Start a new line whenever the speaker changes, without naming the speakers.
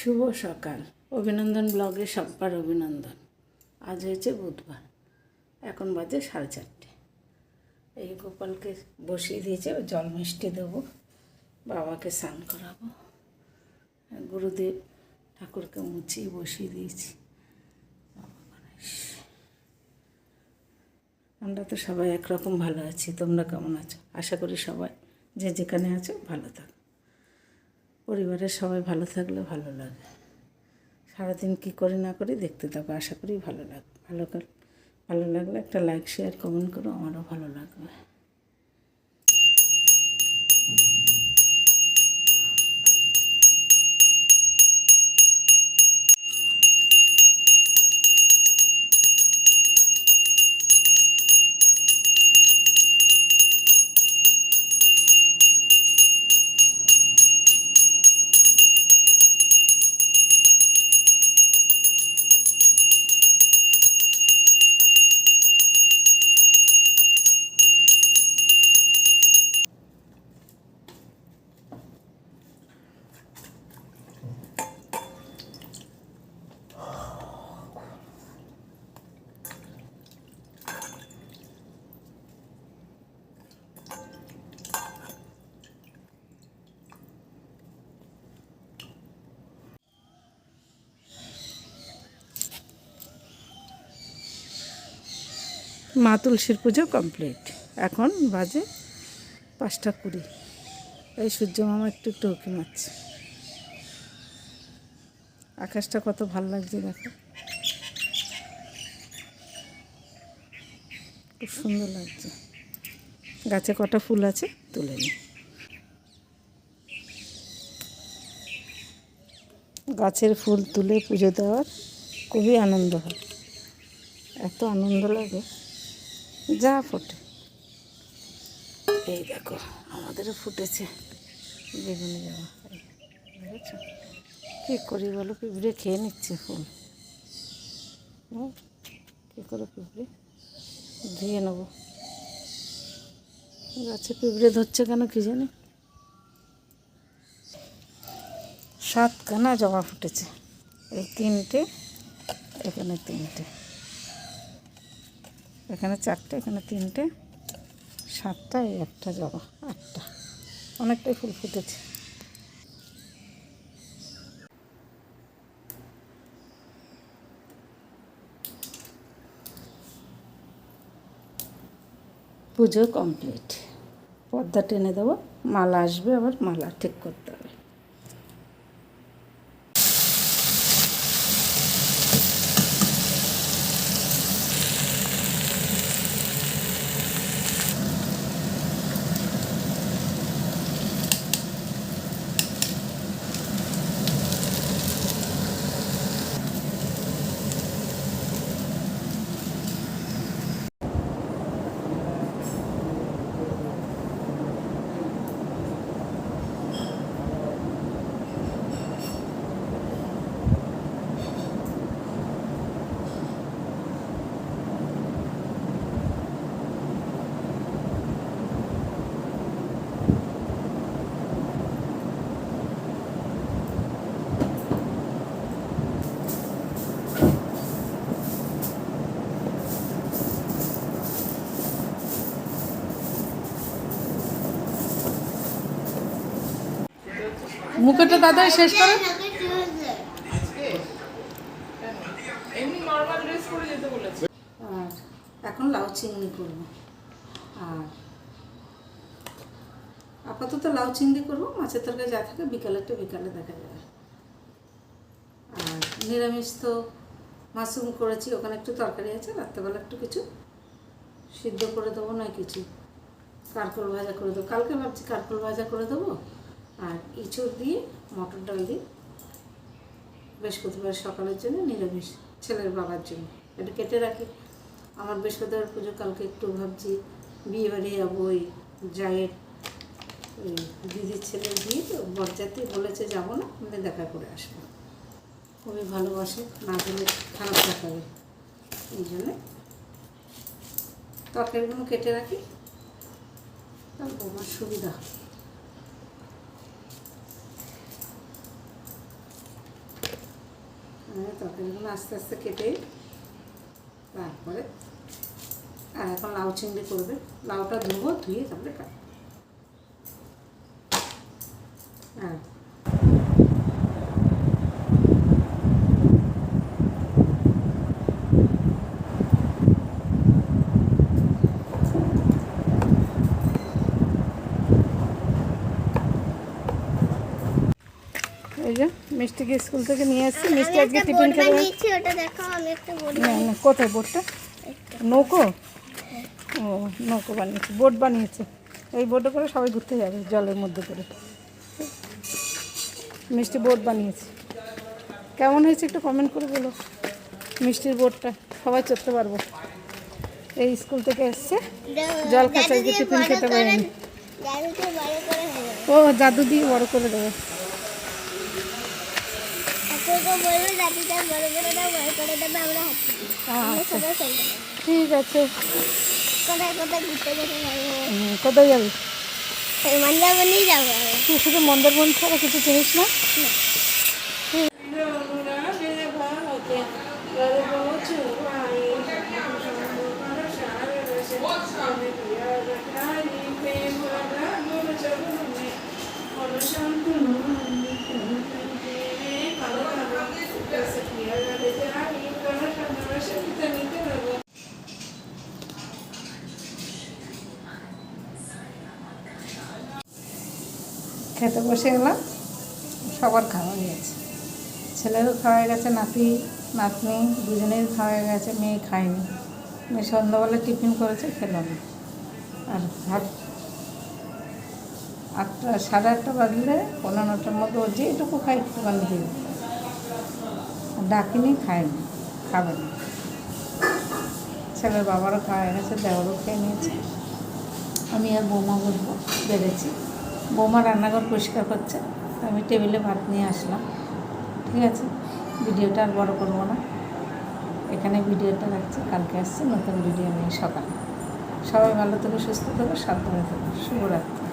শুভ সকাল। অভিনন্দন ব্লগে সব্বার অভিনন্দন। আজ হয়েছে বুধবার, এখন বাজে 4:30। এই গোপালকে বসিয়ে দিয়েছে, জল মিষ্টি দেবো, বাবাকে স্নান করাবো, গুরুদেব ঠাকুরকে মুছিয়ে বসিয়ে দিয়েছি। আমরা তো সবাই একরকম ভালো আছি। তোমরা কেমন আছো? আশা করি সবাই যে যেখানে আছো ভালো থাকো। পরিবারের সবাই ভালো থাকলে ভালো লাগে। সারাদিন কী করি না করি দেখতে থাকো, আশা করি ভালো লাগবে। ভালো লাগলে একটা লাইক শেয়ার কমেন্ট করো, আমারও ভালো লাগবে। মা তুলসীর পুজো কমপ্লিট। এখন বাজে 5:20। এই সূর্য মামা একটু একটু উঁকি মারছে। আকাশটা কত ভালো লাগছে দেখো, খুব সুন্দর লাগছে। গাছে কটা ফুল আছে তুলে নি। গাছের ফুল তুলে পুজো দেওয়ার খুবই আনন্দ হয়। এত আনন্দ লাগে যা ফোটে। এই দেখো আমাদেরও ফুটেছে বেগুনি জামা। দেখেছ কী করি বলো, পিঁপড়ে খেয়ে নিচ্ছে ফুল। কী করে পিঁপড়ে ধুয়ে নেবো। গাছে পিঁপড়ে ধরছে কেন কি জানি। 7খানা জবা ফুটেছে। এই 3টে, এখানে 3টে, এখানে 4টে, এখানে 3টে, 7টা, এই একটা জবা, 8টা। অনেকটাই ফুল ফুটেছে। পুজো কমপ্লিট। পর্দা টেনে দেবো, মালা আসবে, আবার মালা ঠিক করতে হবে। মুখটা দাদা শেষ করে। আর এখন লাউ চিংড়ি করবো। আর আপাতত লাউ চিংড়ি করবো, মাছের তরকারি যা থাকে বিকালে দেখা যাবে। আর নিরামিষ তো মাশরুম করেছি, ওখানে একটু তরকারি আছে, রাত্রেবেলা একটু কিছু সিদ্ধ করে দেবো, নয় কিছু কারকোল ভাজা করে দেবো। কালকে ভাবছি কারকোল ভাজা করে দেবো, আর ইঁচড় দিয়ে মটর ডাল দিয়ে বৃহস্পতিবার সকালের জন্য নিরামিষ, ছেলের বাবার জন্য একটু কেটে রাখি। আমার বৃহস্পতিবার পুজো কালকে, একটু ভাবছি বিয়ে বাড়ি যাবো। ওই জায়ের ওই দিদির ছেলের বিয়ে, তো বরযাত্রী বলেছে যাবো না, মানে দেখা করে আসবো। খুবই ভালোবাসে, না গেলে খারাপ দেখাবে। এই জন্যে তরকারিগুলো কেটে রাখি, তার আমার সুবিধা। তরকারিগুলো আস্তে আস্তে কেটে তারপরে। আর এখন লাউ চিংড়ি করবে, লাউটা ধুবো, ধুয়ে তারপরে কাটবো। আর এই যে মিষ্টিকে স্কুল থেকে নিয়ে আসছি, মিষ্টি আজকে টিফিন খেয়ে
ওটা দেখো, আমি একটা বোর্ড
না না, কোথায় বোর্ডটা? নৌকো? ও নৌকো বানিয়েছে, বোট বানিয়েছে। এই বোটে করে সবাই ঘুরতে যাবে জলের মধ্যে করে। মিষ্টি বোট বানিয়েছে, কেমন হয়েছে একটু কমেন্ট করে বলো। মিষ্টির বোটটা সবাই চড়তে পারবো। এই স্কুল থেকে এসছে, জল খাচ্ছে, আজকে টিফিন খেতে পারেনি।
জাদুতে বড় করে হবে।
ও জাদু দিয়ে বড় করে দেবে।
ঠাকুরকে বলবো জাদুটা বড় করে দাও, বড় করে দেবে, আমরা হাঁটছি। আমরা
আচ্ছা
সবাই চলতে পারবো।
ঠিক আছে।
কোথায় কোথায় ঘুরতে যেতে পারবো?
কোথায় যাবি?
এই মন্দারমণি যাবো আমি।
তুই শুধু মন্দারমণি ছাড়া কিছু চিনিস না? খেতে বসে গেলাম, সবার খাওয়া হয়ে গেছে, ছেলেরও খাওয়া হয়ে গেছে, নাতি নাতনি দুজনেই খাওয়া হয়ে গেছে, মেয়ে খায়নি। মেয়ে সন্ধ্যাবেলা টিফিন করেছে, খেলো না। আর ভাত 8টা 8:30 বাজলে 9:15টার মধ্যে ও যেটুকু খাই একটুখানি দিই, ডাকিনি, খায়নি, খাবে না। ছেলের বাবারও খাওয়া হয়ে গেছে, দেওয়ারও খেয়ে নিয়েছে। আমি আর বৌমা বসবো, বেড়েছি। বৌমা রান্নাঘর পরিষ্কার করছে, আমি টেবিলে ভাত নিয়ে আসলাম। ঠিক আছে, ভিডিওটা আর বড় করবো না, এখানে ভিডিওটা রাখছি। কালকে আসছে নতুন ভিডিও নিয়ে সকালে। সবাই ভালো থেকো, সুস্থ থেকো, সাবধানে থেকো। শুভরাত্রি।